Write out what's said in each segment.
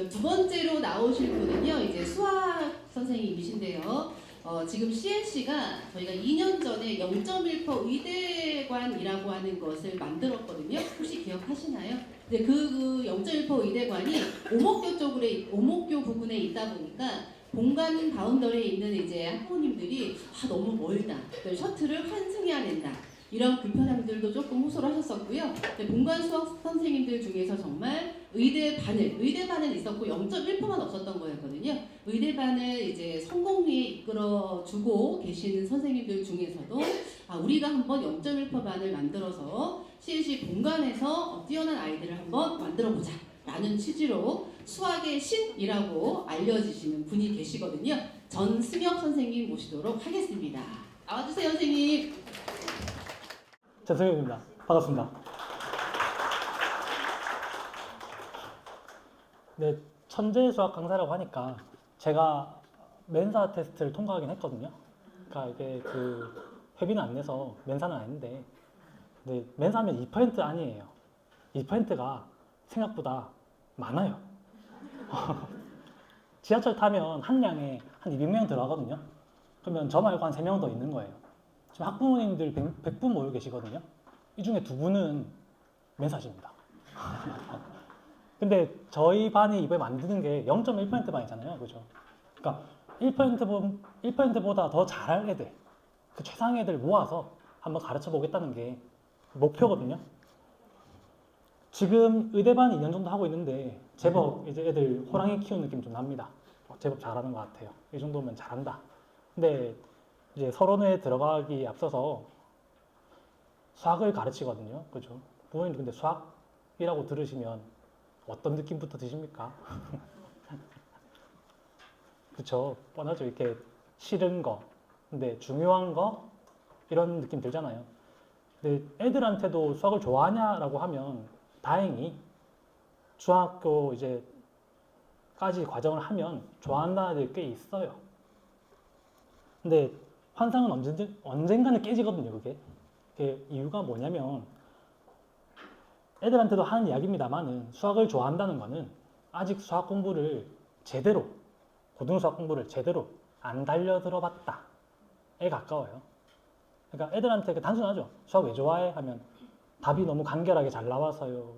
두 번째로 나오실 분은요, 이제 수학 선생님이신데요. 지금 CNC가 저희가 2년 전에 0.1% 의대관이라고 하는 것을 만들었거든요. 혹시 기억하시나요? 근데 그 0.1% 의대관이 오목교 부근에 있다 보니까 본관 바운더리에 있는 이제 학부모님들이 너무 멀다. 셔틀을 환승해야 된다. 이런 불편함들도 조금 호소를 하셨었고요. 본관 수학 선생님들 중에서 정말 의대반은 있었고 0.1%만 없었던 거였거든요. 의대반을 이제 성공리에 이끌어주고 계시는 선생님들 중에서도 우리가 한번 0.1%반을 만들어서 CNC 본관에서 뛰어난 아이들을 한번 만들어보자 라는 취지로 수학의 신이라고 알려지시는 분이 계시거든요. 전승혁 선생님 모시도록 하겠습니다. 나와주세요, 선생님. 전승혁입니다. 반갑습니다. 네, 천재 수학 강사라고 하니까 제가 멘사 테스트를 통과하긴 했거든요. 그러니까 이게 회비는 안 내서 멘사는 아닌데, 근데 멘사하면 2% 아니에요. 2%가 생각보다 많아요. 지하철 타면 한 량에 한 200명 들어가거든요. 그러면 저 말고 한 3명 더 있는 거예요. 지금 학부모님들 100분 모여 계시거든요. 이 중에 2분은 멘사십니다. 근데 저희 반이 이번에 만드는 게 0.1% 반이잖아요. 그죠? 그러니까 1%보다 더 잘할 애들, 그 최상의 애들 모아서 한번 가르쳐 보겠다는 게 목표거든요. 지금 의대반 2년 정도 하고 있는데 제법 이제 애들 호랑이 키우는 느낌 좀 납니다. 제법 잘하는 것 같아요. 이 정도면 잘한다. 근데 이제 서론에 들어가기 앞서서 수학을 가르치거든요. 그죠? 부모님 근데 수학이라고 들으시면 어떤 느낌부터 드십니까? 그쵸? 뻔하죠. 이렇게 싫은 거, 근데 중요한 거 이런 느낌 들잖아요. 근데 애들한테도 수학을 좋아하냐라고 하면 다행히 중학교 이제까지 과정을 하면 좋아한다는 애들 꽤 있어요. 근데 환상은 언젠가는 깨지거든요. 그게 이유가 뭐냐면 애들한테도 하는 이야기입니다만은 수학을 좋아한다는 거는 아직 수학 공부를 제대로, 고등수학 공부를 제대로 안 달려들어 봤다에 가까워요. 그러니까 애들한테 단순하죠. 수학 왜 좋아해? 하면 답이 너무 간결하게 잘 나와서요.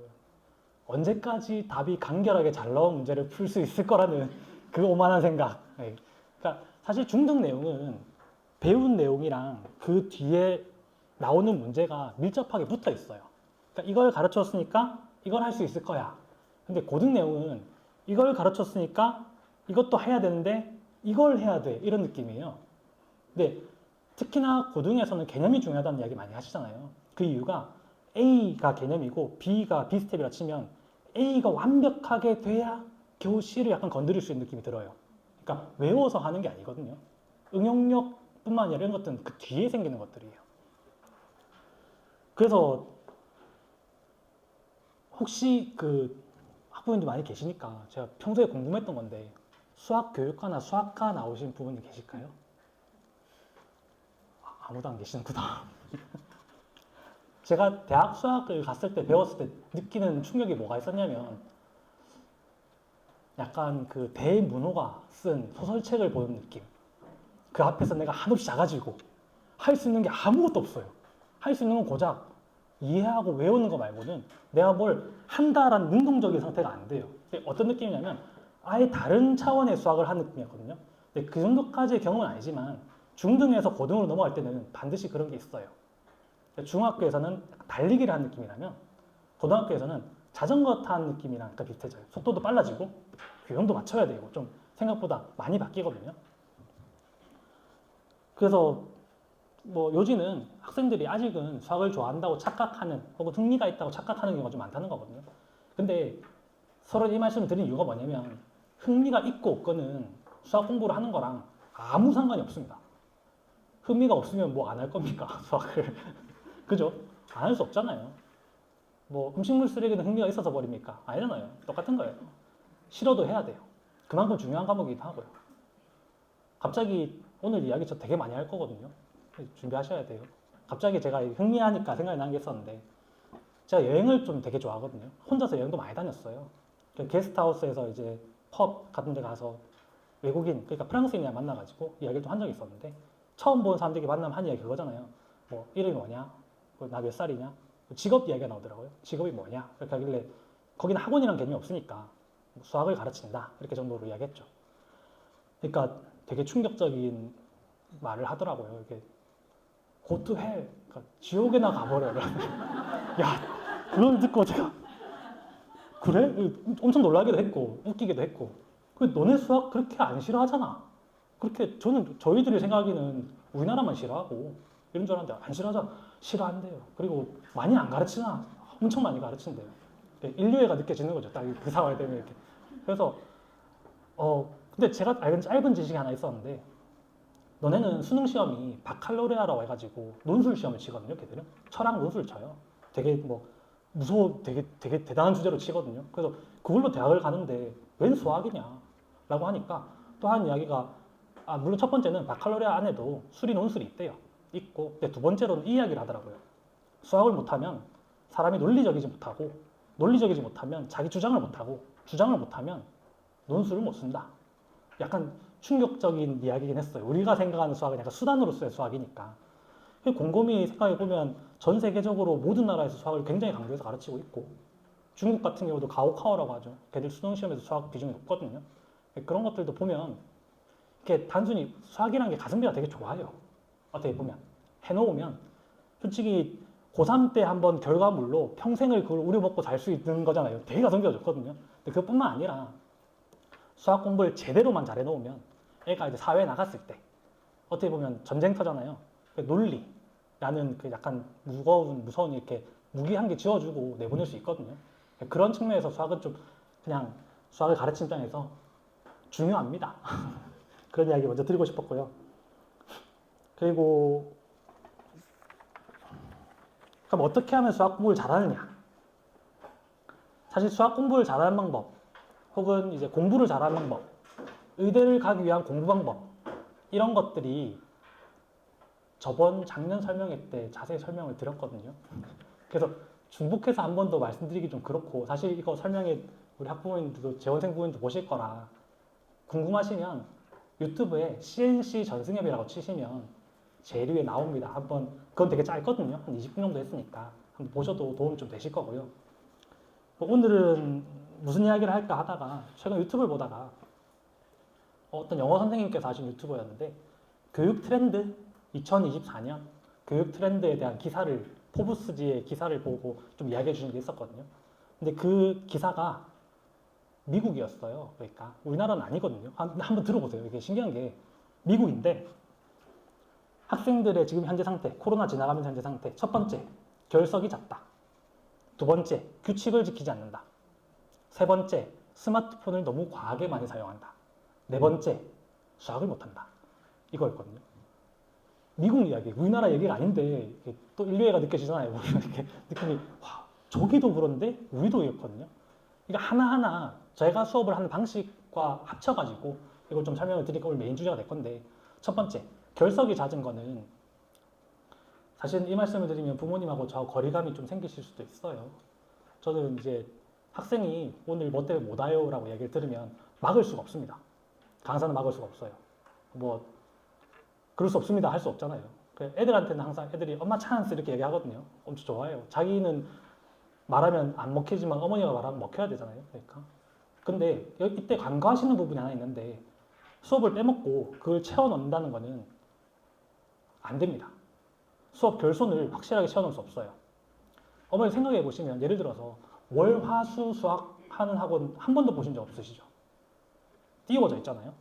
언제까지 답이 간결하게 잘 나온 문제를 풀 수 있을 거라는 그 오만한 생각. 네. 그러니까 사실 중등 내용은 배운 내용이랑 그 뒤에 나오는 문제가 밀접하게 붙어 있어요. 그러니까 이걸 가르쳤으니까 이걸 할 수 있을 거야. 근데 고등 내용은 이걸 가르쳤으니까 이것도 해야 되는데 이걸 해야 돼. 이런 느낌이에요. 근데 특히나 고등에서는 개념이 중요하다는 이야기 많이 하시잖아요. 그 이유가 A가 개념이고 B가 B스텝이라 치면 A가 완벽하게 돼야 겨우 C를 약간 건드릴 수 있는 느낌이 들어요. 그러니까 외워서 하는 게 아니거든요. 응용력뿐만 아니라 이런 것들은 그 뒤에 생기는 것들이에요. 그래서 혹시 학부모님도 많이 계시니까 제가 평소에 궁금했던 건데 수학 교육과나 수학과 나오신 부모님 계실까요? 아무도 안 계시는구나. 제가 대학 수학을 갔을 때 배웠을 때 느끼는 충격이 뭐가 있었냐면 약간 대문호가 쓴 소설책을 보는 느낌. 그 앞에서 내가 한없이 작아지고 할 수 있는 게 아무것도 없어요. 할 수 있는 건 고작 이해하고 외우는 거 말고는 내가 뭘 한다라는 능동적인 상태가 안 돼요. 어떤 느낌이냐면 아예 다른 차원의 수학을 한 느낌이었거든요. 근데 그 정도까지의 경험은 아니지만 중등에서 고등으로 넘어갈 때는 반드시 그런 게 있어요. 중학교에서는 달리기를 한 느낌이라면 고등학교에서는 자전거 탄 느낌이랑 약간 비슷해져요. 속도도 빨라지고 균형도 맞춰야 되고 좀 생각보다 많이 바뀌거든요. 그래서 뭐 요즘은 학생들이 아직은 수학을 좋아한다고 착각하는 혹은 흥미가 있다고 착각하는 경우가 좀 많다는 거거든요. 근데 서로 이 말씀을 드린 이유가 뭐냐면 흥미가 있고 없고는 수학 공부를 하는 거랑 아무 상관이 없습니다. 흥미가 없으면 뭐 안 할 겁니까? 수학을. 그죠? 안 할 수 없잖아요. 뭐 음식물 쓰레기는 흥미가 있어서 버립니까? 아니잖아요. 똑같은 거예요. 싫어도 해야 돼요. 그만큼 중요한 과목이기도 하고요. 갑자기 오늘 이야기 저 되게 많이 할 거거든요. 준비하셔야 돼요. 갑자기 제가 흥미하니까 생각이 난 게 있었는데 제가 여행을 좀 되게 좋아하거든요. 혼자서 여행도 많이 다녔어요. 게스트하우스에서 이제 펍 같은 데 가서 외국인, 그러니까 프랑스인이랑 만나가지고 이야기를 좀 한 적이 있었는데 처음 본 사람들이 만나면 한 이야기 그거잖아요. 뭐 이름이 뭐냐? 나 몇 살이냐? 직업 이야기가 나오더라고요. 직업이 뭐냐? 그렇게 하길래 거기는 학원이란 개념이 없으니까 수학을 가르친다 이렇게 정도로 이야기했죠. 그러니까 되게 충격적인 말을 하더라고요. 이게 go to hell, 그러니까 지옥에나 가버려. 야, 그걸 듣고 제가 그래? 엄청 놀라기도 했고 웃기기도 했고 너네 수학 그렇게 안 싫어하잖아. 그렇게 저희들이 생각하기는 우리나라만 싫어하고 이런 줄 알았는데 안 싫어하잖아. 싫어한대요. 그리고 많이 안 가르치나? 엄청 많이 가르친대요. 인류애가 느껴지는 거죠. 딱 그 상황이 되면 이렇게. 그래서 근데 제가 알던 짧은 지식이 하나 있었는데 너네는 수능 시험이 바칼로레아라고 해가지고 논술 시험을 치거든요. 걔들은 철학 논술 쳐요. 되게 뭐 되게 대단한 주제로 치거든요. 그래서 그걸로 대학을 가는데 웬 수학이냐? 라고 하니까 또 한 이야기가 물론 첫 번째는 바칼로레아 안에도 수리 논술이 있대요. 있고 근데 두 번째로는 이 이야기를 하더라고요. 수학을 못하면 사람이 논리적이지 못하고 논리적이지 못하면 자기 주장을 못하고 주장을 못하면 논술을 못 쓴다. 약간 충격적인 이야기긴 했어요. 우리가 생각하는 수학은 약간 수단으로서의 수학이니까. 곰곰이 생각해보면 전 세계적으로 모든 나라에서 수학을 굉장히 강조해서 가르치고 있고 중국 같은 경우도 가오카오라고 하죠. 걔들 수능 시험에서 수학 비중이 높거든요. 그런 것들도 보면 이게 단순히 수학이라는 게 가성비가 되게 좋아요. 어떻게 보면 해놓으면 솔직히 고3 때 한번 결과물로 평생을 그걸 우려먹고 살 수 있는 거잖아요. 되게 가성비가 좋거든요. 근데 그것뿐만 아니라 수학 공부를 제대로만 잘 해놓으면 애가 이제 사회에 나갔을 때 어떻게 보면 전쟁터잖아요. 논리라는 그 약간 무서운 이렇게 무기 한 개 지어주고 내보낼 수 있거든요. 그런 측면에서 수학은 좀 그냥 수학을 가르친 입장에서 중요합니다. 그런 이야기 먼저 드리고 싶었고요. 그리고 그럼 어떻게 하면 수학 공부를 잘하느냐? 사실 수학 공부를 잘하는 방법, 혹은 이제 공부를 잘하는 방법, 의대를 가기 위한 공부 방법 이런 것들이 저번 작년 설명회 때 자세히 설명을 드렸거든요. 그래서 중복해서 한 번 더 말씀드리기 좀 그렇고 사실 이거 설명회 우리 학부모님들도 재원생 부모님도 보실 거라 궁금하시면 유튜브에 CNC 전승엽이라고 치시면 제일 위에 나옵니다. 한번 그건 되게 짧거든요. 한 20분 정도 했으니까 한번 보셔도 도움 좀 되실 거고요. 오늘은 무슨 이야기를 할까 하다가 최근 유튜브를 보다가 어떤 영어 선생님께서 하신 유튜버였는데 교육 트렌드 2024년 교육 트렌드에 대한 기사를 포브스지의 기사를 보고 좀 이야기해 주신 게 있었거든요. 근데 그 기사가 미국이었어요. 그러니까 우리나라는 아니거든요. 한번 들어보세요. 이게 신기한 게 미국인데 학생들의 지금 현재 상태, 코로나 지나가면서 현재 상태. 첫 번째, 결석이 잦다. 두 번째, 규칙을 지키지 않는다. 세 번째, 스마트폰을 너무 과하게 많이 사용한다. 네 번째, 수학을 못한다. 이거였거든요. 미국 이야기, 우리나라 얘기가 아닌데 또 인류애가 느껴지잖아요. 이렇게 느낌이 와, 저기도 그런데 우리도 이렇거든요. 이거 하나하나 제가 수업을 하는 방식과 합쳐가지고 이걸 좀 설명을 드리니까 오늘 메인 주제가 될 건데 첫 번째, 결석이 잦은 거는 사실 이 말씀을 드리면 부모님하고 저 거리감이 좀 생기실 수도 있어요. 저는 이제 학생이 오늘 뭐 때문에 못 와요 라고 얘기를 들으면 막을 수가 없습니다. 강사는 막을 수가 없어요. 뭐 그럴 수 없습니다 할 수 없잖아요. 애들한테는 항상 애들이 엄마 찬스 이렇게 얘기하거든요. 엄청 좋아해요. 자기는 말하면 안 먹히지만 어머니가 말하면 먹혀야 되잖아요. 그러니까. 근데 이때 간과하시는 부분이 하나 있는데 수업을 빼먹고 그걸 채워 넣는다는 거는 안 됩니다. 수업 결손을 확실하게 채워 넣을 수 없어요. 어머니 생각해 보시면 예를 들어서 월, 화, 수, 수학 하는 학원 한 번도 보신 적 없으시죠? 띄워져 있잖아요.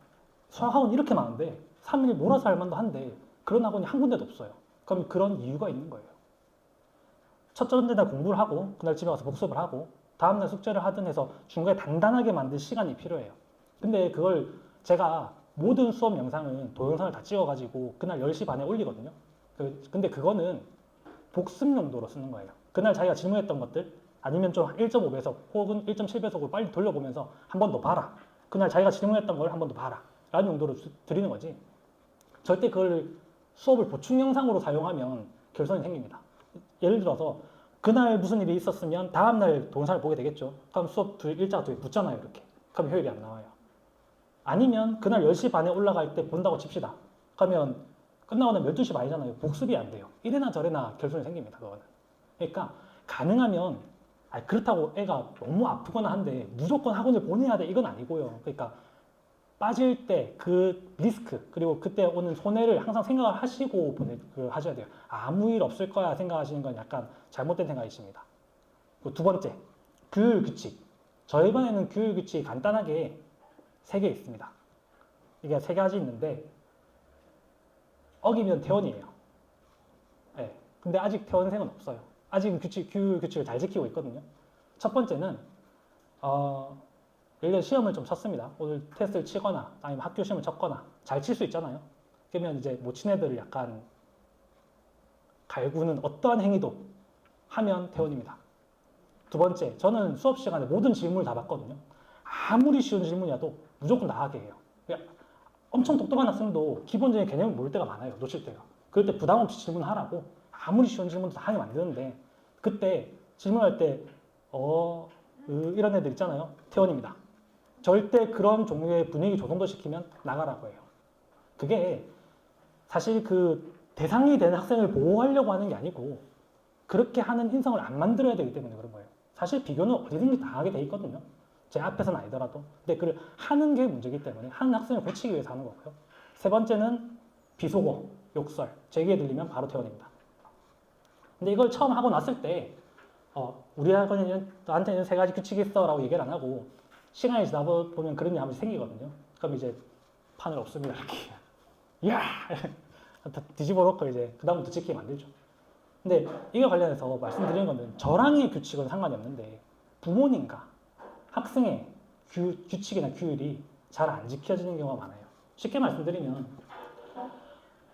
수학 학원 이렇게 많은데 3일 몰아서 할 만도 한데 그런 학원이 한 군데도 없어요. 그럼 그런 이유가 있는 거예요. 첫 번째 날 공부를 하고 그날 집에 가서 복습을 하고 다음날 숙제를 하든 해서 중간에 단단하게 만들 시간이 필요해요. 근데 그걸 제가 모든 수업 영상은 동영상을 다 찍어가지고 그날 10시 반에 올리거든요. 근데 그거는 복습 용도로 쓰는 거예요. 그날 자기가 질문했던 것들 아니면 좀 1.5배속 혹은 1.7배속으로 빨리 돌려보면서 한 번 더 봐라. 그날 자기가 질문했던 걸 한 번 더 봐라. 라는 용도로 드리는 거지. 절대 그걸 수업을 보충 영상으로 사용하면 결손이 생깁니다. 예를 들어서 그날 무슨 일이 있었으면 다음날 동영상을 보게 되겠죠. 그럼 수업 일자가 뒤에 붙잖아요. 이렇게. 그럼 효율이 안 나와요. 아니면 그날 10시 반에 올라갈 때 본다고 칩시다. 그러면 끝나고 나면 12시 반이잖아요. 복습이 안 돼요. 이래나 저래나 결손이 생깁니다. 그거는. 그러니까 가능하면 그렇다고 애가 너무 아프거나 한데 무조건 학원을 보내야 돼 이건 아니고요. 그러니까 빠질 때 그 리스크 그리고 그때 오는 손해를 항상 생각을 하시고 하셔야 돼요. 아무 일 없을 거야 생각하시는 건 약간 잘못된 생각이십니다. 두 번째, 규율 규칙. 저희 반에는 규율 규칙이 간단하게 3개 있습니다. 이게 3가지 있는데 어기면 퇴원이에요. 네. 근데 아직 퇴원생은 없어요. 아직은 규율 규칙을 잘 지키고 있거든요. 첫 번째는 예를 들어 시험을 좀 쳤습니다. 오늘 테스트를 치거나 아니면 학교 시험을 쳤거나 잘 칠 수 있잖아요. 그러면 이제 못 친 애들을 약간 갈구는 어떠한 행위도 하면 퇴원입니다. 두 번째, 저는 수업 시간에 모든 질문을 다 받거든요. 아무리 쉬운 질문이라도 무조건 나가게 해요. 엄청 똑똑한 학생도 기본적인 개념을 모를 때가 많아요. 놓칠 때가. 그럴 때 부담 없이 질문하라고 아무리 쉬운 질문도 다 하게 만드는데 그때 질문할 때 이런 애들 있잖아요. 퇴원입니다. 절대 그런 종류의 분위기 조성도 시키면 나가라고 해요. 그게 사실 그 대상이 된 학생을 보호하려고 하는 게 아니고 그렇게 하는 인성을 안 만들어야 되기 때문에 그런 거예요. 사실 비교는 어디든지 다 하게 돼 있거든요. 제 앞에서는 아니더라도. 근데 그걸 하는 게 문제이기 때문에 하는 학생을 고치기 위해서 하는 거고요. 세 번째는 비속어, 욕설. 제 귀에 들리면 바로 퇴원입니다. 근데 이걸 처음 하고 났을 때 우리 학원에는 너한테는 3가지 규칙이 있어 라고 얘기를 안 하고 시간이 지나다 보면 그런 일이 한 번씩 생기거든요. 그럼 이제 판을 없습니다. 이렇게. 야! 뒤집어 놓고 이제 그다음부터 지키게 만들죠. 근데 이거 관련해서 말씀드리는 거는 저랑의 규칙은 상관이 없는데 부모님과 학생의 규칙이나 규율이 잘 안 지켜지는 경우가 많아요. 쉽게 말씀드리면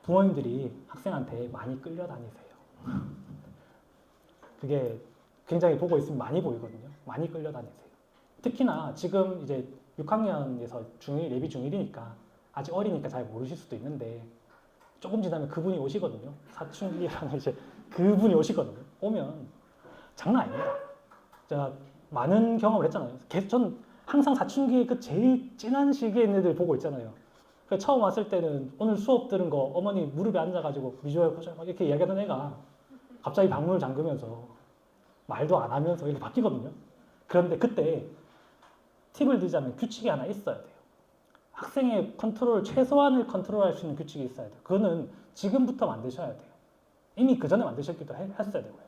부모님들이 학생한테 많이 끌려다니세요. 그게 굉장히 보고 있으면 많이 보이거든요. 많이 끌려다니세요. 특히나 지금 이제 6학년에서 중1, 예비 중1이니까 아직 어리니까 잘 모르실 수도 있는데 조금 지나면 그분이 오시거든요. 사춘기랑 이제 그분이 오시거든요. 오면 장난 아닙니다. 제가 많은 경험을 했잖아요. 전 항상 사춘기의 그 제일 진한 시기에 있는 애들 보고 있잖아요. 처음 왔을 때는 오늘 수업 들은 거 어머니 무릎에 앉아가지고 미주알 포장 이렇게 이야기하던 애가 갑자기 방문을 잠그면서 말도 안 하면서 이렇게 바뀌거든요. 그런데 그때 팁을 드리자면 규칙이 하나 있어야 돼요. 학생의 최소한을 컨트롤할 수 있는 규칙이 있어야 돼요. 그거는 지금부터 만드셔야 돼요. 이미 그 전에 만드셨기도 했어야 되고요.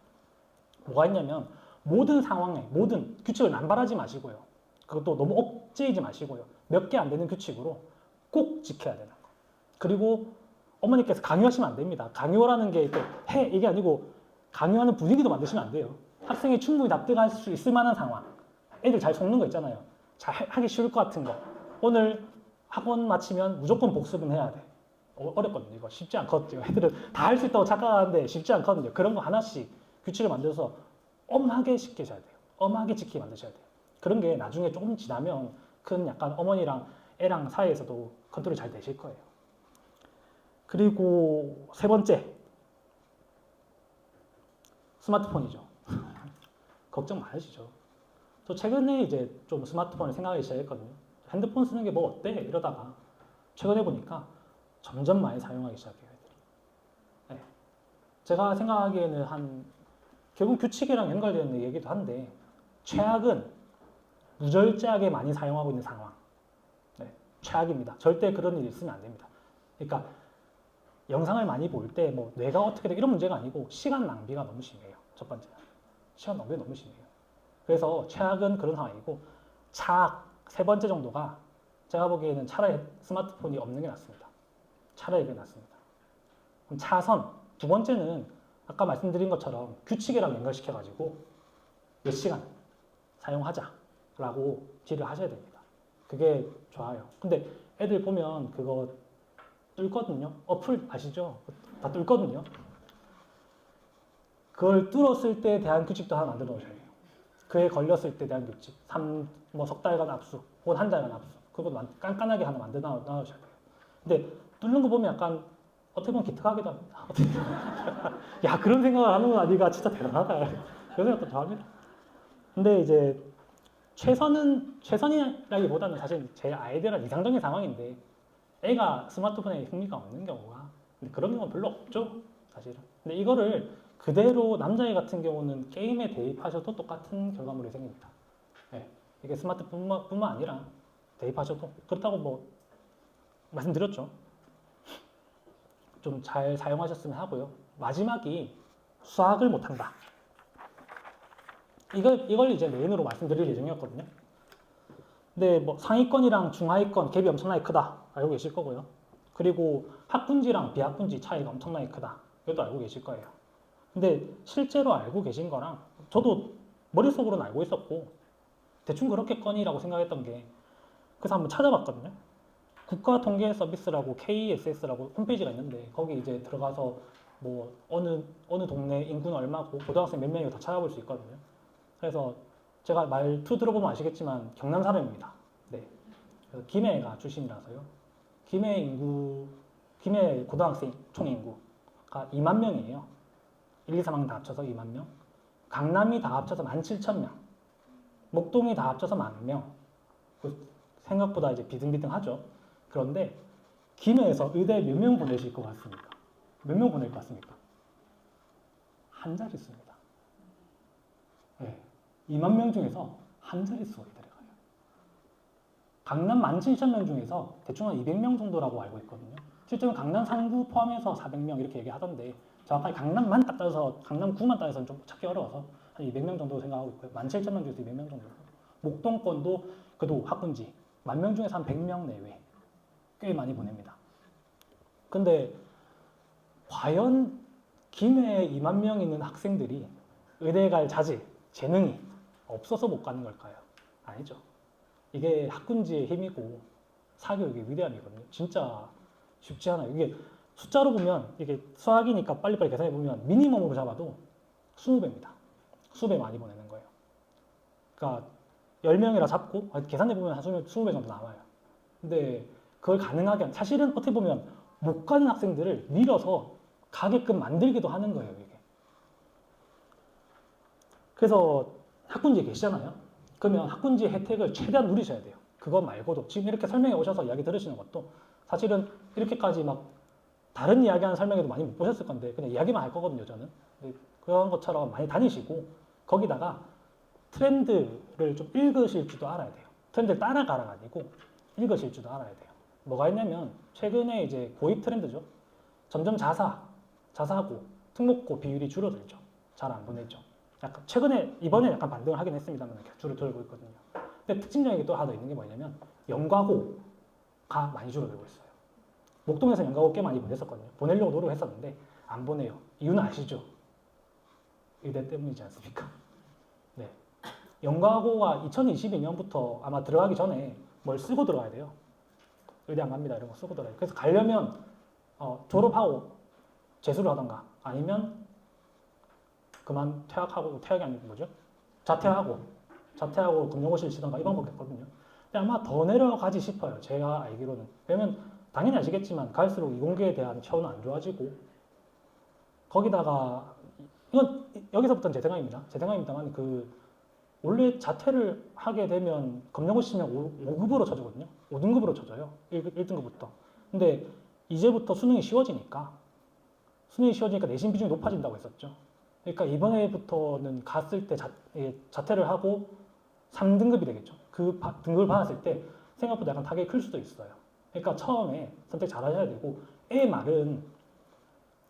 뭐가 있냐면 모든 상황에 모든 규칙을 남발하지 마시고요. 그것도 너무 억제이지 마시고요. 몇 개 안 되는 규칙으로 꼭 지켜야 되는 거. 그리고 어머니께서 강요하시면 안 됩니다. 강요라는 게 이게 아니고 강요하는 분위기도 만드시면 안 돼요. 학생이 충분히 납득할 수 있을 만한 상황. 애들 잘 속는 거 있잖아요. 잘 하기 쉬울 것 같은 거. 오늘 학원 마치면 무조건 복습은 해야 돼. 어렵거든요. 이거 쉽지 않거든요. 애들은 다 할 수 있다고 착각하는데 쉽지 않거든요. 그런 거 하나씩 규칙을 만들어서 엄하게 시키셔야 돼요. 엄하게 지키게 만드셔야 돼요. 그런 게 나중에 조금 지나면 큰 약간 어머니랑 애랑 사이에서도 컨트롤이 잘 되실 거예요. 그리고 세 번째, 스마트폰이죠. 걱정 많으시죠. 저 최근에 이제 좀 스마트폰을 생각하기 시작했거든요. 핸드폰 쓰는 게 뭐 어때? 이러다가 최근에 보니까 점점 많이 사용하기 시작해요. 네. 제가 생각하기에는 결국 규칙이랑 연관되는 얘기도 한데 최악은 무절제하게 많이 사용하고 있는 상황. 네. 최악입니다. 절대 그런 일이 있으면 안 됩니다. 그러니까 영상을 많이 볼 때 뭐 뇌가 어떻게 돼 이런 문제가 아니고 시간 낭비가 너무 심해요. 첫 번째는. 시간 낭비가 너무 심해요. 그래서 최악은 그런 상황이고 차악 세 번째 정도가 제가 보기에는 차라리 스마트폰이 없는 게 낫습니다. 차라리 이게 낫습니다. 그럼 차선 두 번째는 아까 말씀드린 것처럼 규칙이랑 연결시켜가지고 몇 시간 사용하자라고 딜을 하셔야 됩니다. 그게 좋아요. 근데 애들 보면 그거 뚫거든요. 어플 아시죠? 다 뚫거든요. 그걸 뚫었을 때에 대한 규칙도 하나 만들어 놓으셔야 돼요. 그에 걸렸을 때에 대한 규칙. 석 달간 압수, 혹은 한 달간 압수. 그것도 깐깐하게 하나 만들어 놔주셔야 돼요. 근데 뚫는 거 보면 약간 어떻게 보면 기특하기도 합니다. 야, 그런 생각을 하는 건 아니가 진짜 대단하다. 생각도 잘합니다. 근데 이제 최선이라기보다는 사실 제 아이디어는 이상적인 상황인데 애가 스마트폰에 흥미가 없는 경우가 근데 그런 경우는 별로 없죠 사실은. 근데 이거를 그대로 남자애 같은 경우는 게임에 대입하셔도 똑같은 결과물이 생깁니다. 네. 이게 스마트폰뿐만 아니라 대입하셔도 그렇다고 뭐 말씀드렸죠. 좀 잘 사용하셨으면 하고요. 마지막이 수학을 못한다. 이걸 이제 메인으로 말씀드릴 예정이었거든요. 근데 뭐 상위권이랑 중하위권 갭이 엄청나게 크다 알고 계실 거고요. 그리고 학군지랑 비학군지 차이가 엄청나게 크다 이것도 알고 계실 거예요. 근데 실제로 알고 계신 거랑 저도 머릿속으로는 알고 있었고 대충 그렇겠거니라고 생각했던 게 그래서 한번 찾아봤거든요. 국가통계서비스라고 KSS라고 홈페이지가 있는데 거기 이제 들어가서 뭐 어느 동네 인구는 얼마고 고등학생 몇 명이고 다 찾아볼 수 있거든요. 그래서 제가 말투 들어보면 아시겠지만 경남 사람입니다. 네. 그래서 김해가 출신이라서요. 김해 고등학생 총 인구가 2만 명이에요. 1, 2, 3학년 다 합쳐서 2만 명. 강남이 다 합쳐서 17,000명. 목동이 다 합쳐서 10,000명. 생각보다 이제 비등비등하죠. 그런데 김해에서 의대 몇 명 보내실 것 같습니까? 몇 명 보낼 것 같습니까? 한 자릿수입니다. 네. 2만 명 중에서 한 자릿수가 들어가요. 강남 17,000명 중에서 대충 한 200명 정도라고 알고 있거든요. 실제로 강남 상구 포함해서 400명 이렇게 얘기하던데 정확하게 강남만 딱 따져서 강남구만 따져서는 좀 찾기 어려워서 한 200명 정도 생각하고 있고요. 17,000명 중에서 200명 정도. 목동권도 그래도 학군지 10,000명 중에서 한 100명 내외 꽤 많이 보냅니다. 근데 과연 김해에 2만 명 있는 학생들이 의대 갈 자질, 재능이 없어서 못 가는 걸까요? 아니죠. 이게 학군지의 힘이고 사교육의 위대함이거든요. 진짜 쉽지 않아요. 이게 숫자로 보면 이게 수학이니까 빨리빨리 계산해 보면 미니멈으로 잡아도 20배입니다. 20배 많이 보내는 거예요. 그러니까 10명이라 잡고 계산해 보면 한 20배 정도 나와요. 근데 그걸 가능하게 사실은 어떻게 보면 못 가는 학생들을 밀어서 가게끔 만들기도 하는 거예요, 이게. 그래서 학군지에 계시잖아요. 그러면 학군지의 혜택을 최대한 누리셔야 돼요. 그거 말고도 지금 이렇게 설명해 오셔서 이야기 들으시는 것도 사실은 이렇게까지 막 다른 이야기하는 설명회도 많이 못 보셨을 건데 그냥 이야기만 할 거거든요, 저는. 그런 것처럼 많이 다니시고 거기다가 트렌드를 좀 읽으실 줄도 알아야 돼요. 트렌드를 따라가라가 아니고 읽으실 줄도 알아야 돼요. 뭐가 있냐면 최근에 이제 고입 트렌드죠. 점점 자사고, 특목고 비율이 줄어들죠. 잘 안 보내죠. 약간 이번에 약간 반등을 하긴 했습니다만 줄어들고 있거든요. 근데 특징적인 게 또 하나 더 있는 게 뭐냐면 연과고가 많이 줄어들고 있어요. 목동에서 연과고 꽤 많이 보냈었거든요. 보내려고 노력했었는데 안 보내요. 이유는 아시죠? 의대 때문이지 않습니까? 네. 연과고가 2022년부터 아마 들어가기 전에 뭘 쓰고 들어가야 돼요. 의대 안 갑니다. 이런 거 쓰고 들어가요. 그래서 가려면 졸업하고 재수를 하던가 아니면 퇴학이 아니고 뭐죠? 자퇴하고 금융고시를 치던가 이 방법이었거든요. 근데 아마 더 내려가지 싶어요. 제가 알기로는. 왜냐면 당연히 아시겠지만 갈수록 이공계에 대한 처우는 안 좋아지고 거기다가 이건 여기서부터는 제 생각입니다. 제 생각입니다만 원래 자퇴를 하게 되면 검정고시 치면 5급으로 쳐주거든요. 5등급으로 쳐줘요. 1등급부터. 근데 이제부터 수능이 쉬워지니까 내신 비중이 높아진다고 했었죠. 그러니까 이번에부터는 갔을 때 자퇴를 하고 3등급이 되겠죠. 그 등급을 받았을 때 생각보다 약간 타격이 클 수도 있어요. 그러니까 처음에 선택 잘 하셔야 되고 애 말은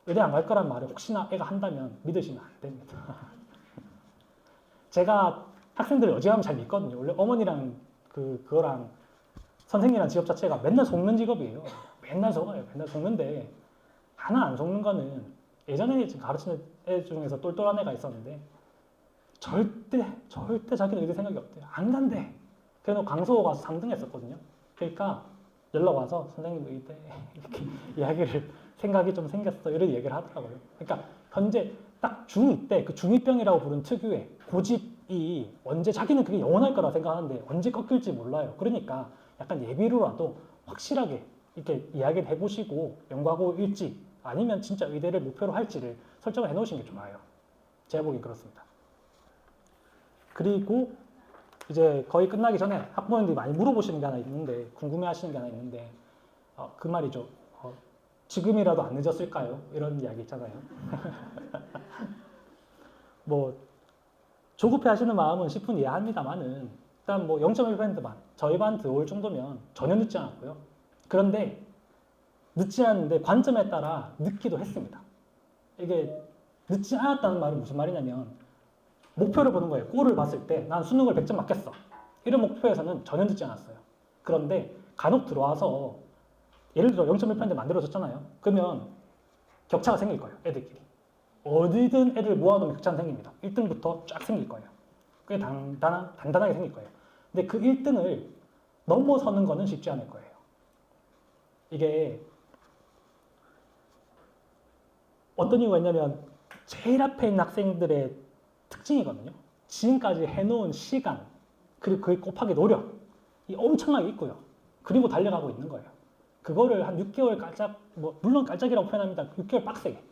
의대 안 갈 거란 말을 혹시나 애가 한다면 믿으시면 안 됩니다. 제가 학생들을 어지간하면 잘 믿거든요. 원래 어머니랑 그거랑 선생님이란 직업 자체가 맨날 속는 직업이에요. 맨날 속아요. 맨날 속는데 하나 안 속는 거는 예전에 가르치는 애 중에서 똘똘한 애가 있었는데 절대 자기는 의대 생각이 없대요. 안 간대. 그래서 강서 가서 3등 했었거든요. 그러니까 연락 와서 선생님 의대 이렇게 이야기를 생각이 좀 생겼어 이런 얘기를 하더라고요. 그러니까 현재 딱 중2 때 그 중2병이라고 부른 특유의 고집이 언제 자기는 그게 영원할 거라 생각하는데 언제 꺾일지 몰라요. 그러니까 약간 예비로라도 확실하게 이렇게 이야기를 해보시고 연과고일지 아니면 진짜 의대를 목표로 할지를 설정을 해놓으시는 게 좋아요. 제가 보기엔 그렇습니다. 그리고 이제 거의 끝나기 전에 학부모님들이 많이 물어보시는 게 하나 있는데, 궁금해하시는 게 하나 있는데, 그 말이죠. 지금이라도 안 늦었을까요? 이런 이야기 있잖아요. 뭐 조급해 하시는 마음은 10분 이해합니다만은, 일단 뭐 0.1%만 저희 반 들어올 정도면 전혀 늦지 않았고요. 그런데 늦지 않은데 관점에 따라 늦기도 했습니다. 이게 늦지 않았다는 말은 무슨 말이냐면, 목표를 보는 거예요. 꼴을 봤을 때 난 수능을 100점 맞겠어. 이런 목표에서는 전혀 늦지 않았어요. 그런데 간혹 들어와서 예를 들어 0.1% 만들어졌잖아요. 그러면 격차가 생길 거예요. 애들끼리. 어디든 애들 모아놓으면 격차는 생깁니다. 1등부터 쫙 생길 거예요. 꽤 단단하게 생길 거예요. 근데 그 1등을 넘어서는 거는 쉽지 않을 거예요. 이게 어떤 이유가 있냐면 제일 앞에 있는 학생들의 특징이거든요. 지금까지 해놓은 시간, 그리고 그에 곱하기 노력이 엄청나게 있고요. 그리고 달려가고 있는 거예요. 그거를 한 6개월 깔짝, 뭐 물론 깔짝이라고 표현합니다. 6개월 빡세게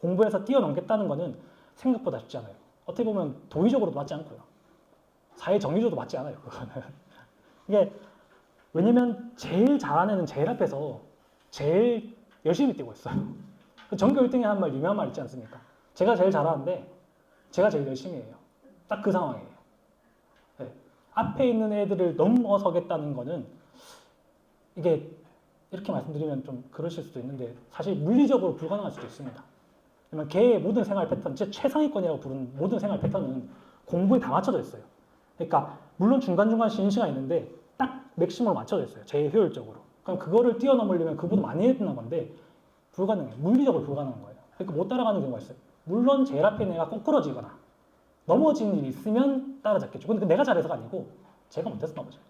공부해서 뛰어넘겠다는 거는 생각보다 쉽지 않아요. 어떻게 보면 도의적으로도 맞지 않고요. 사회 정의조도 맞지 않아요. 그거는. 이게 왜냐면 제일 잘하는 애는 제일 앞에서 제일 열심히 뛰고 있어요. 전교 1등이 한 말, 유명한 말 있지 않습니까? 제가 제일 잘하는데 제가 제일 열심히 해요. 딱 그 상황이에요. 네. 앞에 있는 애들을 넘어서겠다는 거는, 이게 이렇게 말씀드리면 좀 그러실 수도 있는데 사실 물리적으로 불가능할 수도 있습니다. 왜냐면 걔의 모든 생활 패턴, 진짜 최상위권이라고 부르는 모든 생활 패턴은 공부에 다 맞춰져 있어요. 그러니까 물론 중간중간 쉬는 시간 있는데 딱 맥시멈으로 맞춰져 있어요. 제일 효율적으로. 그럼 그거를 뛰어넘으려면 그보다 많이 해야 되는 건데 불가능해요. 물리적으로 불가능한 거예요. 그러니까 못 따라가는 경우가 있어요. 물론 제일 앞에 있는 애가 꼬꾸러지거나 넘어진 일이 있으면 따라잡겠죠. 근데 내가 잘해서가 아니고 제가 못해서 넘어져요.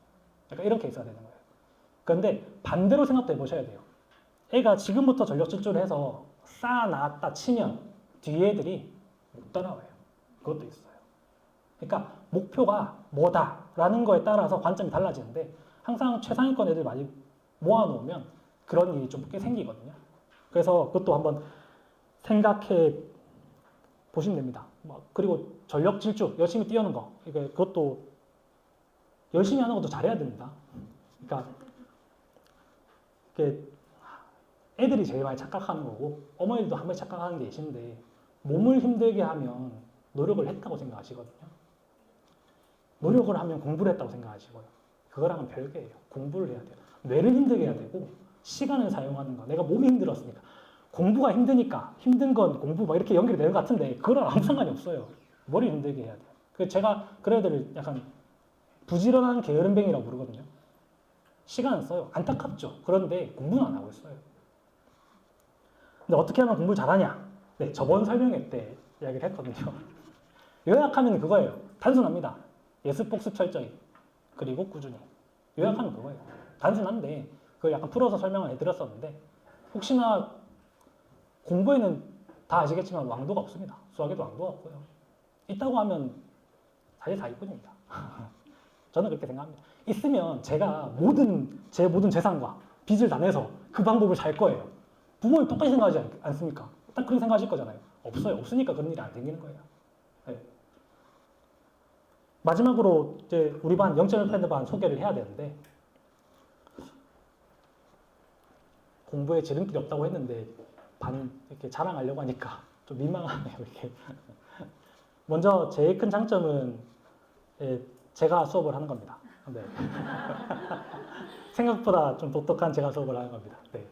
약간 이런 케이스가 되는 거예요. 그런데 반대로 생각도 해보셔야 돼요. 애가 지금부터 전력 질주를 해서 쌓아놨다 치면 뒤에 애들이 못 따라와요. 그것도 있어요. 그러니까 목표가 뭐다라는 거에 따라서 관점이 달라지는데 항상 최상위권 애들 많이 모아놓으면 그런 일이 좀 꽤 생기거든요. 그래서 그것도 한번 생각해 보시면 됩니다. 그리고 전력 질주, 열심히 뛰어는 거, 그것도 열심히 하는 것도 잘해야 됩니다. 그러니까 애들이 제일 많이 착각하는 거고 어머니들도 한 번씩 착각하는 게 계신데, 몸을 힘들게 하면 노력을 했다고 생각하시거든요. 노력을 하면 공부를 했다고 생각하시고요. 그거랑은 별개예요. 공부를 해야 돼요. 뇌를 힘들게 해야 되고 시간을 사용하는 거. 내가 몸이 힘들었으니까 공부가 힘드니까 힘든 건 공부 막 이렇게 연결이 되는 것 같은데 그거랑 아무 상관이 없어요. 머리 힘들게 해야 돼요. 그래서 제가 그런 애들을 약간 부지런한 게으름뱅이라고 부르거든요. 시간은 써요. 안타깝죠. 그런데 공부는 안 하고 있어요. 근데 어떻게 하면 공부를 잘하냐? 네, 저번 설명회 때 이야기를 했거든요. 요약하면 그거예요. 단순합니다. 예습 복습 철저히, 그리고 꾸준히. 요약하면 그거예요. 단순한데 그걸 약간 풀어서 설명을 해드렸었는데, 혹시나 공부에는 다 아시겠지만 왕도가 없습니다. 수학에도 왕도가 없고요. 있다고 하면 사실 사기꾼입니다. 저는 그렇게 생각합니다. 있으면 제가 제 모든 재산과 빚을 다 내서 그 방법을 잘 거예요. 부모님 똑같이 생각하지 않습니까? 딱 그렇게 생각하실 거잖아요. 없어요. 없으니까 그런 일이 안 생기는 거예요. 네. 마지막으로 이제 우리 반 0.1% 반 소개를 해야 되는데, 공부에 지름길이 없다고 했는데 반 이렇게 자랑하려고 하니까 좀 민망하네요. 이렇게. 먼저 제일 큰 장점은 제가 수업을 하는 겁니다. 네. 생각보다 좀 똑똑한 제가 수업을 하는 겁니다. 네.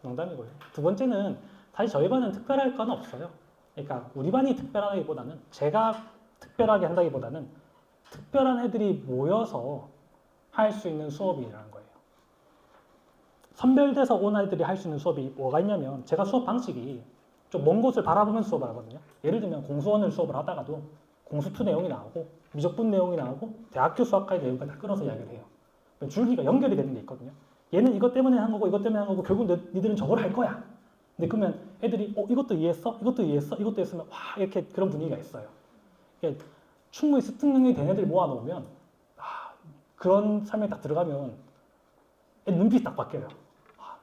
농담이고요. 두 번째는 사실 저희 반은 특별할 건 없어요. 그러니까 우리 반이 특별하기보다는, 제가 특별하게 한다기보다는 특별한 애들이 모여서 할 수 있는 수업이라는 거예요. 선별돼서 온 아이들이 할 수 있는 수업이 뭐가 있냐면, 제가 수업 방식이 좀 먼 곳을 바라보면서 수업을 하거든요. 예를 들면 공수원을 수업을 하다가도 공수2 내용이 나오고 미적분 내용이 나오고 대학교 수학과의 내용까지 다 끌어서 이야기를 해요. 줄기가 연결이 되는 게 있거든요. 얘는 이것 때문에 한 거고 이것 때문에 한 거고 결국 니들은 저걸 할 거야. 근데 그러면 애들이 이것도 이해했어? 이것도 이해했어? 이것도 했으면 와 이렇게 그런 분위기가 있어요. 충분히 습득 능력이 된 애들 모아놓으면 그런 삶에 딱 들어가면 애 눈빛이 딱 바뀌어요.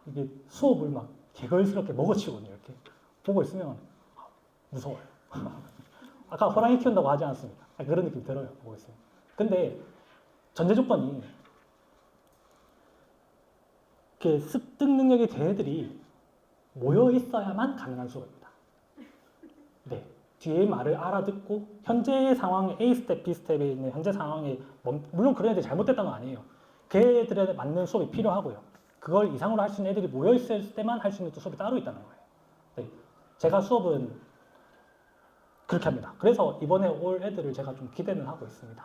이게 수업을 막 개걸스럽게 먹어치거든요. 이렇게 보고 있으면 무서워요. 아까 호랑이 키운다고 하지 않았습니까? 그런 느낌 들어요. 보고 있으면. 근데 전제 조건이 이렇게 습득 능력이 된 애들이 모여 있어야만 가능한 수업입니다. 네. 뒤에 말을 알아듣고 현재 상황에 A 스텝, B 스텝에 있는 현재 상황에 물론 그런 애들이 잘못됐다는 건 아니에요. 걔들에 맞는 수업이 필요하고요. 그걸 이상으로 할 수 있는 애들이 모여 있을 때만 할 수 있는 또 수업이 따로 있다는 거예요. 네. 제가 수업은 그렇게 합니다. 그래서 이번에 올 애들을 제가 좀 기대는 하고 있습니다.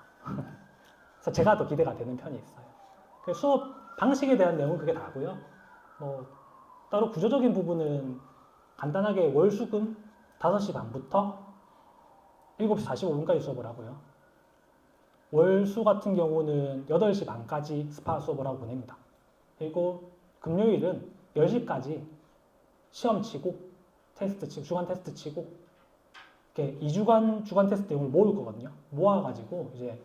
그래서 제가 더 기대가 되는 편이 있어요. 그 수업 방식에 대한 내용은 그게 다고요. 뭐 따로 구조적인 부분은 간단하게 월 수금 5시 반부터 7시 45분까지 수업을 하고요. 월수 같은 경우는 8시 반까지 스파 수업을 하고 보냅니다. 그리고 금요일은 10시까지 시험 치고 테스트 치고 주간 테스트 치고 이렇게 2주간 주간 테스트 내용을 모을 거거든요. 모아가지고 이제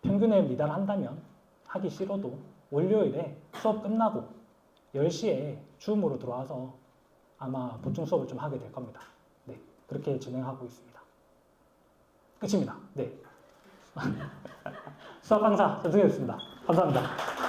평균에 미달한다면 하기 싫어도 월요일에 수업 끝나고 10시에 줌으로 들어와서 아마 보충 수업을 좀 하게 될 겁니다. 네, 그렇게 진행하고 있습니다. 끝입니다. 네. 수학 강사 전승이었습니다. 감사합니다.